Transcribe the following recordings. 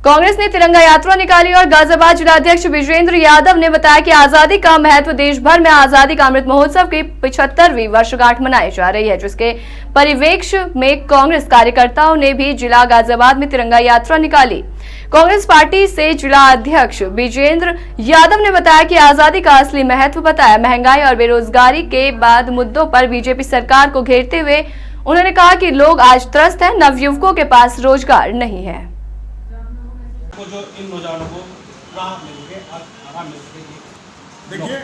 कांग्रेस ने तिरंगा यात्रा निकाली और गाजियाबाद जिलाध्यक्ष विजेंद्र यादव ने बताया कि आजादी का महत्व देश भर में आजादी का अमृत महोत्सव की 75वीं वर्षगांठ मनाई जा रही है, जिसके परिवेक्ष्य में कांग्रेस कार्यकर्ताओं ने भी जिला गाजियाबाद में तिरंगा यात्रा निकाली। कांग्रेस पार्टी से जिला अध्यक्ष विजेंद्र यादव ने बताया कि आजादी का असली महत्व बताया। महंगाई और बेरोजगारी के बाद मुद्दों पर बीजेपी सरकार को घेरते हुए उन्होंने कहा कि लोग आज त्रस्त हैं, नवयुवकों के पास रोजगार नहीं है। जो इन नौजवानों को राहत मिलेगी, आराम मिल सकेगी। देखिए,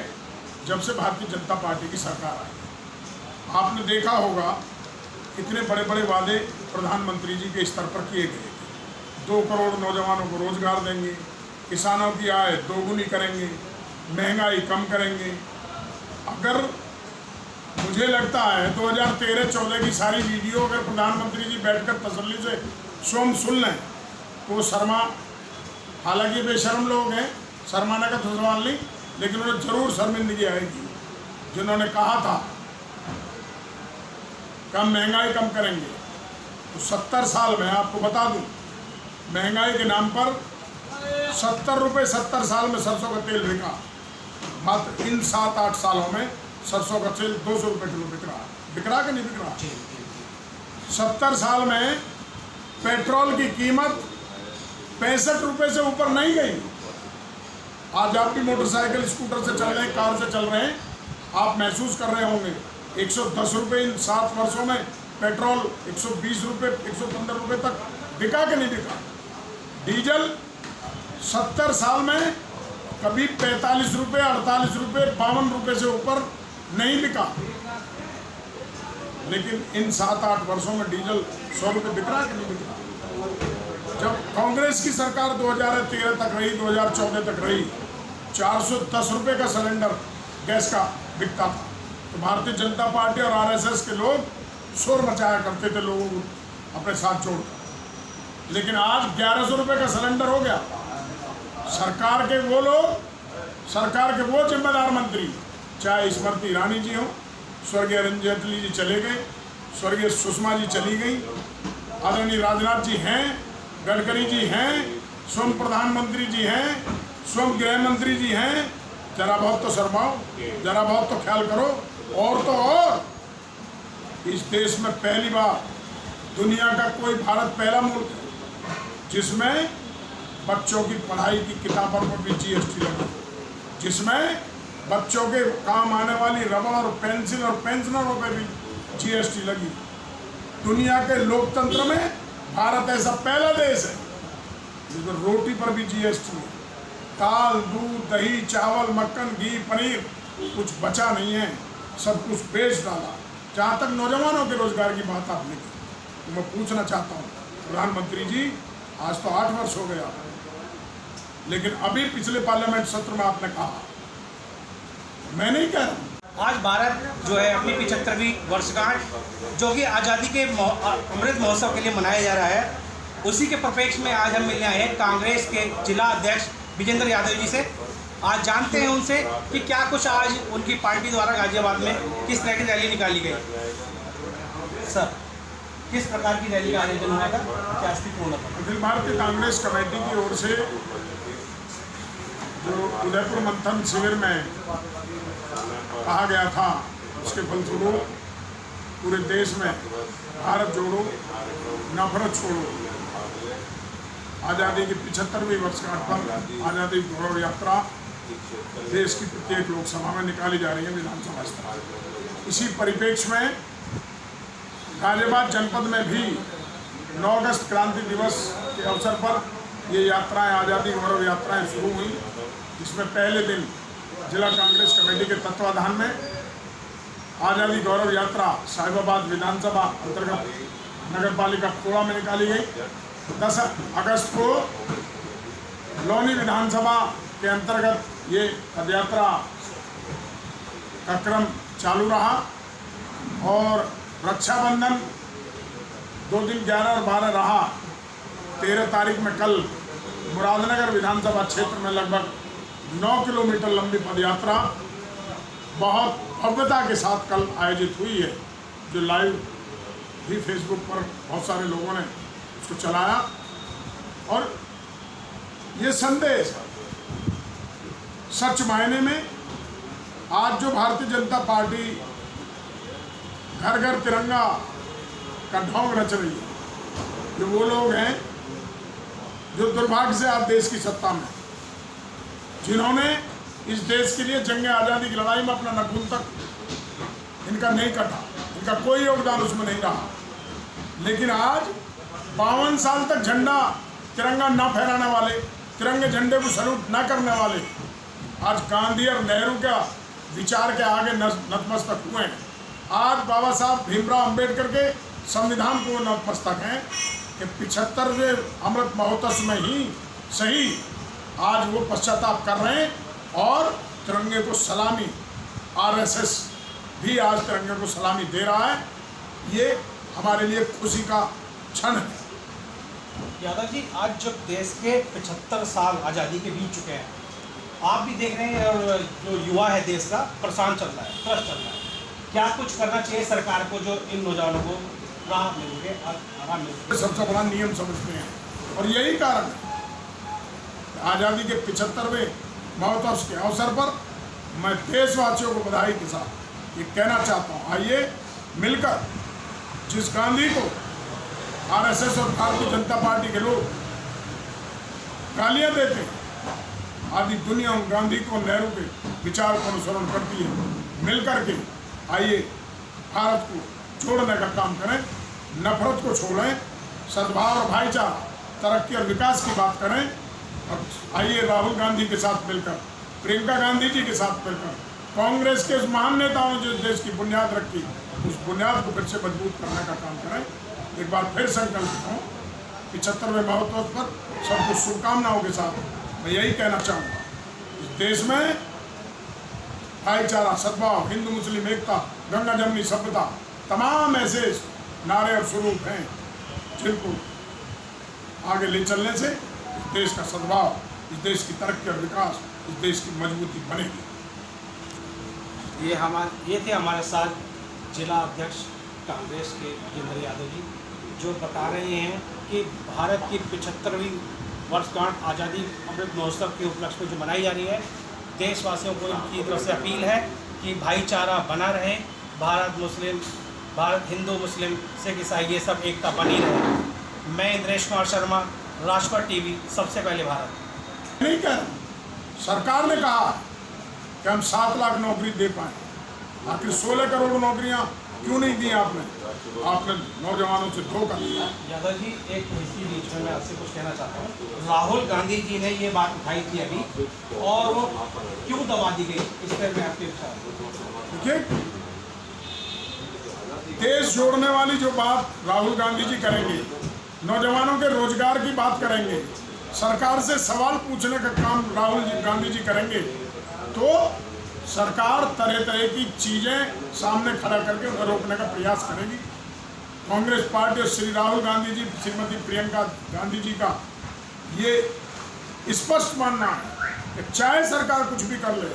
जब से भारतीय जनता पार्टी की सरकार आई, आपने देखा होगा कितने बड़े बड़े वादे प्रधानमंत्री जी के स्तर पर किए गए थे। 2 करोड़ नौजवानों को रोजगार देंगे, किसानों की आय दोगुनी करेंगे, महंगाई कम करेंगे। अगर मुझे लगता है 2013-14 की सारी वीडियो अगर प्रधानमंत्री जी बैठकर तसल्ली से स्वयं सुन लें तो शर्मा, हालांकि बेशर्म लोग हैं, शर्माने का तो सवाल नहीं, लेकिन उन्हें जरूर शर्मिंदगी आएगी। जिन्होंने कहा था कम महंगाई कम करेंगे, तो 70 साल में आपको बता दूं, महंगाई के नाम पर 70 रुपये 70 साल में सरसों का तेल बिका। मात्र इन 7-8 सालों में सरसों का तेल 200 रुपये किलो बिक रहा कि नहीं बिक रहा। 70 साल में पेट्रोल की कीमत 65 रुपये से ऊपर नहीं गई। आज आप भी मोटरसाइकिल स्कूटर से चल रहे हैं, कार से चल रहे हैं, आप महसूस कर रहे होंगे 110 रुपये इन 7 वर्षों में पेट्रोल 120 रुपये 115 रुपये तक बिका कि नहीं बिका। डीजल 70 साल में कभी 45 रुपये 48 रुपये 52 रुपये से ऊपर नहीं बिका, लेकिन इन 7-8 वर्षों में डीजल 100 रुपये बिक रहा कि नहीं बिक रहा। जब कांग्रेस की सरकार 2013 तक रही, 2014 तक रही, 410 रुपये का सिलेंडर गैस का बिकता था, तो भारतीय जनता पार्टी और आरएसएस के लोग शोर मचाया करते थे लोगों को अपने साथ छोड़कर। लेकिन आज 1100 रुपये का सिलेंडर हो गया। सरकार के वो लोग, सरकार के वो जिम्मेदार मंत्री, चाहे स्मृति ईरानी जी हों, स्वर्गीय अरुण जेटली जी चले गए, स्वर्गीय सुषमा जी चली गई, आदरणीय राजनाथ जी हैं, गडकरी जी हैं, स्वयं प्रधानमंत्री जी हैं, स्वयं गृह मंत्री जी हैं। जरा बहुत तो शर्माओ, जरा बहुत तो ख्याल करो। और तो और इस देश में पहली बार दुनिया का कोई, भारत पहला मुल्क है जिसमें बच्चों की पढ़ाई की किताबों पर भी जीएसटी लगी, जिसमें बच्चों के काम आने वाली रबड़ और पेंसिल और पेंशनरों पर भी जीएसटी लगी। दुनिया के लोकतंत्र में भारत ऐसा पहला देश है जिसमें रोटी पर भी जीएसटी है। दाल, दूध, दही, चावल, मक्खन, घी, पनीर, कुछ बचा नहीं है, सब कुछ बेच डाला। जहाँ तक नौजवानों के रोजगार की बात आपने की, तो मैं पूछना चाहता हूँ प्रधानमंत्री जी, आज तो 8 वर्ष हो गया, लेकिन अभी पिछले पार्लियामेंट सत्र में आपने कहा, मैं नहीं कह रहा हूँ, आज भारत जो है अपनी 75वीं वर्षगांठ जो कि आज़ादी के अमृत महोत्सव के लिए मनाया जा रहा है, उसी के परिप्रेक्ष्य में आज हम मिलने आए हैं कांग्रेस के जिला अध्यक्ष विजेंद्र यादव जी से। आज जानते हैं उनसे कि क्या कुछ आज उनकी पार्टी द्वारा गाजियाबाद में किस तरह की रैली निकाली गई। सर, किस प्रकार की रैली का आयोजन हुआ था, क्या स्थिति होना था? अखिल भारतीय कांग्रेस कमेटी की ओर से जो उदयपुर मंथन शिविर में कहा गया था, उसके फलस्वरूप पूरे देश में भारत जोड़ो नफरत छोड़ो आज़ादी की 75वीं वर्षगांठ पर आज़ादी गौरव यात्रा देश की प्रत्येक लोकसभा में निकाली जा रही है, विधानसभा स्तर। इसी परिप्रेक्ष्य में गाजियाबाद जनपद में भी 9 अगस्त क्रांति दिवस के अवसर पर ये यात्राएं, आज़ादी गौरव यात्राएं शुरू हुई, जिसमें पहले दिन जिला कांग्रेस कमेटी के तत्वाधान में आज़ादी गौरव यात्रा साहिबाबाद विधानसभा अंतर्गत नगर पालिका कोड़ा में निकाली गई। 10 अगस्त को लौनी विधानसभा के अंतर्गत ये पदयात्रा का क्रम चालू रहा और रक्षाबंधन 2 दिन 11 और 12 रहा। 13 तारीख में कल मुरादनगर विधानसभा क्षेत्र में लगभग 9 किलोमीटर लंबी पदयात्रा बहुत भव्यता के साथ कल आयोजित हुई है, जो लाइव भी फेसबुक पर बहुत सारे लोगों ने उसको चलाया। और ये संदेश सच मायने में आज जो भारतीय जनता पार्टी घर घर तिरंगा का ढोंग रच रही है, ये वो लोग हैं जो दुर्भाग्य से आज देश की सत्ता में, जिन्होंने इस देश के लिए जंग आज़ादी की लड़ाई में अपना नखून तक इनका नहीं कटा, इनका कोई योगदान उसमें नहीं रहा। लेकिन आज 52 साल तक झंडा तिरंगा न फहराने वाले, तिरंगे झंडे को सैल्यूट न करने वाले आज गांधी और नेहरू का विचार के आगे नतमस्तक हुए हैं। आज बाबा साहब भीमराव अंबेडकर के संविधान को नतमस्तक हैं कि 75वें अमृत महोत्सव में ही सही आज वो पश्चाताप कर रहे हैं और तिरंगे को सलामी, आरएसएस भी आज तिरंगे को सलामी दे रहा है। ये हमारे लिए खुशी का क्षण है। यादव जी, आज जब देश के 75 साल आज़ादी के बीत चुके हैं, आप भी देख रहे हैं और जो युवा है देश का परेशान चल रहा है, त्रस्त चल रहा है, क्या कुछ करना चाहिए सरकार को जो इन नौजवानों को राहत मिल सके, आराम मिल सके? सबसे बड़ा नियम समझते हैं और यही कारण है आज़ादी के 75वें महोत्सव के अवसर पर मैं देशवासियों को बधाई के साथ ये कहना चाहता हूँ, आइए मिलकर जिस गांधी को आरएसएस और भारतीय जनता पार्टी के लोग गालियाँ देते हैं, आदि दुनिया उन गांधी को, नेहरू के विचार को अनुसरण करती है। मिलकर के आइए भारत को जोड़ने का काम करें, नफरत को छोड़ें, सद्भाव और भाईचारा, तरक्की और विकास की बात करें। और आइए राहुल गांधी के साथ मिलकर, प्रियंका गांधी जी के साथ मिलकर, कांग्रेस के उस महान नेताओं ने जो देश की बुनियाद रखी, उस बुनियाद को फिर से मजबूत करने का काम करें। एक बार फिर संकल्पित हूँ 75वें महोत्सव पर सबको शुभकामनाओं के साथ मैं यही कहना चाहूँगा, इस देश में भाईचारा, सद्भाव, हिंदू मुस्लिम एकता, गंगा जमनी सभ्यता, तमाम ऐसे नारे और स्वरूप हैं जिनको आगे ले चलने से इस देश का सद्भाव, इस देश की तरक्की और विकास, इस देश की मजबूती बनेगी। ये थे हमारे साथ जिला अध्यक्ष कांग्रेस के विजेंद्र यादव जी, जो बता रहे हैं कि भारत की 75वीं वर्षगांठ आज़ादी अमृत महोत्सव के उपलक्ष्य में जो मनाई जा रही है, देशवासियों को इनकी तरफ से अपील है कि भाईचारा बना रहे, भारत हिंदू मुस्लिम सिख ईसाई ये सब एकता बनी रहे। मैं इंद्रेश कुमार शर्मा, राजपथ टीवी, सबसे पहले भारत। नहीं कह रहा, सरकार ने कहा कि हम 7 लाख नौकरी दे पाए, आखिर 16 करोड़ नौकरियां क्यों नहीं दी आपने? आपने नौजवानों से धोखा दिया। यादव जी, एक इसी बीच में मैं आपसे कुछ कहना चाहता हूँ, राहुल गांधी जी ने ये बात उठाई थी अभी, और वो क्यों दबा दी गई, इस पर मैं आपके विचार। देखिए, देश जोड़ने वाली जो बात राहुल गांधी जी करेंगे, नौजवानों के रोजगार की बात करेंगे, सरकार से सवाल पूछने का काम राहुल गांधी जी करेंगे, तो सरकार तरह तरह की चीज़ें सामने खड़ा करके उन्हें रोकने का प्रयास करेगी। कांग्रेस पार्टी और श्री राहुल गांधी जी, श्रीमती प्रियंका गांधी जी का ये स्पष्ट मानना है कि चाहे सरकार कुछ भी कर ले,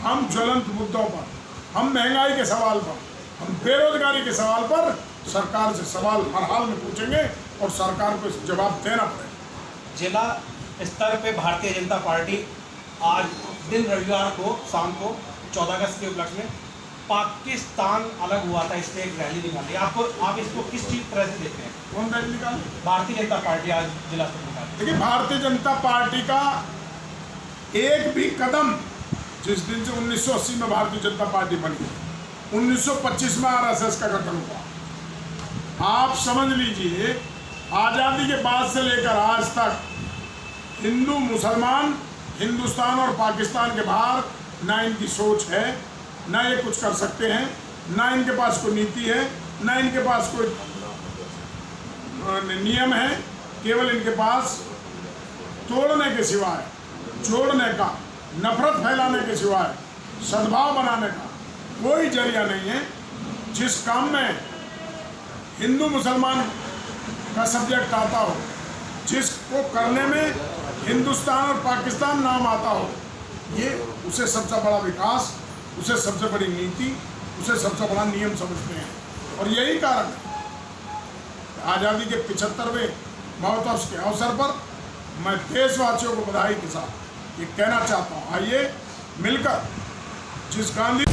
हम ज्वलंत मुद्दों पर, हम महंगाई के सवाल पर, हम बेरोजगारी के सवाल पर सरकार से सवाल हर हाल में पूछेंगे और सरकार को इस जवाब देना पड़ेगा। जिला स्तर पे भारतीय जनता पार्टी आज दिन रविवार को शाम को 14 अगस्त के उपलक्ष्य में पाकिस्तान अलग हुआ था, इस पर एक रैली निकाली। आप इसको किस चीज तरह से देखते हैं? कौन रैली निकाली? भारतीय जनता पार्टी आज जिला स्तर निकाली। देखिए, भारतीय जनता पार्टी का एक भी कदम, जिस दिन से 1980 में भारतीय जनता पार्टी बनी, 1925 में आरएसएस का गठन हुआ। आप समझ लीजिए, आज़ादी के बाद से लेकर आज तक हिंदू मुसलमान हिंदुस्तान और पाकिस्तान के बाहर ना इनकी सोच है, ना ये कुछ कर सकते हैं, ना इनके पास कोई नीति है, ना इनके पास कोई नियम है। केवल इनके पास तोड़ने के सिवाय, जोड़ने का, नफरत फैलाने के सिवाय, सद्भाव बनाने का कोई जरिया नहीं है। जिस काम में हिंदू मुसलमान का सब्जेक्ट आता हो, जिसको करने में हिंदुस्तान और पाकिस्तान नाम आता हो, ये उसे सबसे बड़ा विकास, उसे सबसे बड़ी नीति, उसे सबसे बड़ा नियम समझते हैं। और यही कारण है आज़ादी के 75वें महोत्सव के अवसर पर मैं देशवासियों को बधाई के साथ ये कहना चाहता हूँ, आइए मिलकर जिस गांधी